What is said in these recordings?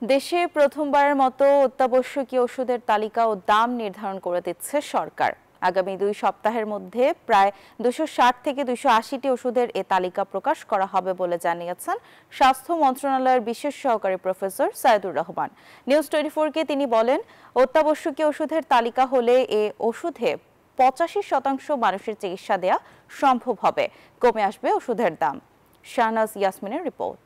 দেশে প্রথমবারের মতো অত্যাবশ্যকীয় ওষুধের তালিকা ও দাম নির্ধারণ করে দিচ্ছে সরকার। আগামী 2 সপ্তাহের মধ্যে প্রায় 260 থেকে 280টি ওষুধের এ তালিকা প্রকাশ করা হবে বলে জানিয়েছেন স্বাস্থ্য মন্ত্রণালয়ের বিশেষ সহকারী প্রফেসর সাইদুর রহমান। নিউজ 24-কে তিনি বলেন, অত্যাবশ্যকীয় ওষুধের তালিকা হলে এ ওষুধে 85% মানুষের চিকিৎসা দেয়া সম্ভব হবে, কমে আসবে ওষুধের দাম। শাহনাজ ইয়াসমিনের রিপোর্ট।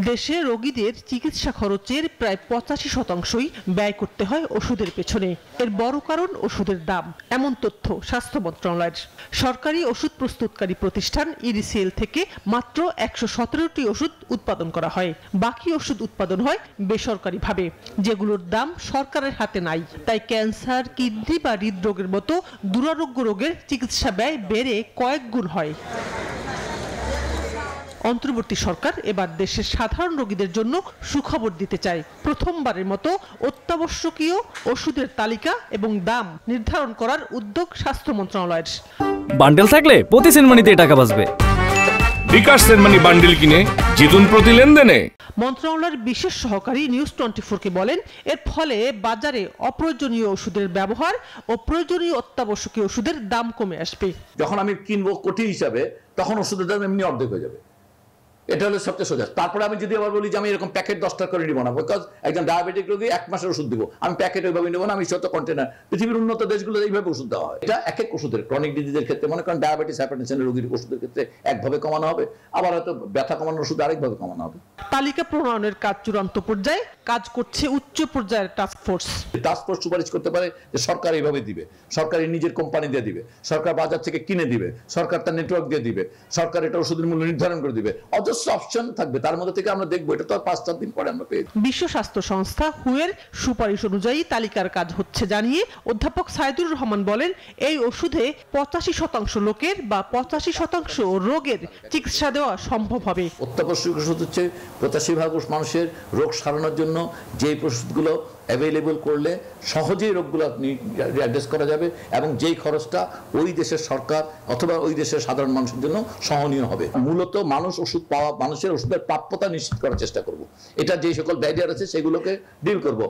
দেশে রোগীদের চিকিৎসা খরচের প্রায় 85%ই ব্যয় করতে হয় ওষুধের পেছনে। এর বড় কারণ ওষুধের দাম, এমন তথ্য স্বাস্থ্য মন্ত্রণালয়ের। সরকারি ওষুধ প্রস্তুতকারী প্রতিষ্ঠান ইডিসিএল থেকে মাত্র 117টি ওষুধ উৎপাদন করা হয়। বাকি ওষুধ উৎপাদন হয় বেসরকারিভাবে, যেগুলোর দাম সরকারের হাতে নাই। তাই ক্যান্সার, কিডনি বা হৃদরোগের মতো দুরারোগ্য রোগের চিকিৎসা ব্যয় বেড়ে কয়েক গুণ হয়। অন্তর্বর্তী সরকার এবার দেশের সাধারণ রোগীদের জন্য সুখবর দিতে চায়। প্রথমবারের মতো অত্যাবশ্যকীয় ওষুধের তালিকা এবং দাম নির্ধারণ করার উদ্যোগ স্বাস্থ্য মন্ত্রণালয়ের। বান্ডেল থাকলে প্রতি সেনমানিতে টাকা বাঁচবে। বিকাশ সেনমানি বান্ডেল কিনে জিতুন প্রতি লেনদেনে। মন্ত্রণালয়ের বিশেষ সহকারী নিউজ 24-কে বলেন, এর ফলে বাজারে অপ্রয়োজনীয় ওষুধের ব্যবহার ও প্রয়োজনীয় অত্যাবশ্যকীয় ওষুধের দাম কমে আসবে। যখন আমি কিনবো কোটি হিসাবে, তখন ওষুধের দাম এমনি অর্ধেক হয়ে যাবে। এটা হলো সবচেয়ে সোজা। তারপরে আমি যদি আবার বলি যে আমি এরকম প্যাকেট 10টা করে নিব না, বিকজ একজন ডায়াবেটিক রোগী 1 মাসের ওষুধ দিব, আমি প্যাকেট ওইভাবে নেবো না, আমি শত কন্টেনার। পৃথিবীর উন্নত দেশগুলো এইভাবে ওষুধ দেওয়া হয়। এটা এক এক ওষুধের ক্রনিক ডিজিজের ক্ষেত্রে, মনে করেন ডায়াবেটিস, হাইপারটেনশনের রোগীর ওষুধের ক্ষেত্রে একভাবে কমানো হবে, আবার হয়তো ব্যথা কমানোর ওষুধ আরেকভাবে কমানো হবে। তালিকা প্রণয়নের কাজ চূড়ান্ত পর্যায়ে, কাজ করছে উচ্চ পর্যায়ের টাস্ক ফোর্স। টাস্ক ফোর্স সুপারিশ করতে পারে যে সরকার এইভাবে দিবে, সরকার নিজের কোম্পানি দিয়ে দিবে, সরকার বাজার থেকে কিনে দিবে, সরকার তার নেটওয়ার্ক দিয়ে দিবে, সরকার এটা ওষুধের মূল্য নির্ধারণ করে দিবে। অজস্র অপশন থাকবে, তার মধ্যে থেকে আমরা দেখবো। এটা তো আর 5-7 দিন পরে আমরা পেয়ে। বিশ্ব স্বাস্থ্য সংস্থা হুয়ের সুপারিশ অনুযায়ী তালিকার কাজ হচ্ছে জানিয়ে অধ্যাপক সাইদুর রহমান বলেন, এই ওষুধে 85% লোকের বা 85% রোগের চিকিৎসা দেওয়া সম্ভব হবে। অত্যাবশ্যক ওষুধ হচ্ছে 85% মানুষের রোগ সারানোর জন্য যে ওষুধগুলো অ্যাভেলেবল করলে সহজেই রোগগুলো অ্যাড্রেস করা যাবে এবং যেই খরচটা ওই দেশের সরকার অথবা ওই দেশের সাধারণ মানুষের জন্য সহনীয় হবে। মূলত মানুষ ওষুধ পাওয়া, মানুষের ওষুধের প্রাপ্যতা নিশ্চিত করার চেষ্টা করব। এটা যে সকল ব্যারিয়ার আছে সেগুলোকে ডিল করব।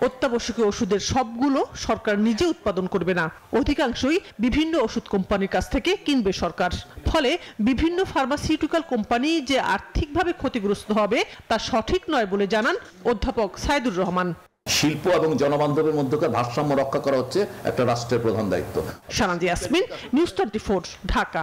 অত্যাবশ্যকীয় ওষুধের সবগুলো সরকার নিজে উৎপাদন করবে না, অধিকাংশই বিভিন্ন ওষুধ কোম্পানির কাছ থেকে কিনবে সরকার। ফলে বিভিন্ন ফার্মাসিউটিক্যাল কোম্পানি যে আর্থিকভাবে ক্ষতিগ্রস্ত হবে তা সঠিক নয় বলে জানান অধ্যাপক সাইদুর রহমান। শিল্প এবং জনবান্ধবের মধ্যকার ভারসাম্য রক্ষা করা হচ্ছে একটা রাষ্ট্রের প্রধান দায়িত্ব। শাহনাজ ইয়াসমিন, নিউজ 24, ঢাকা।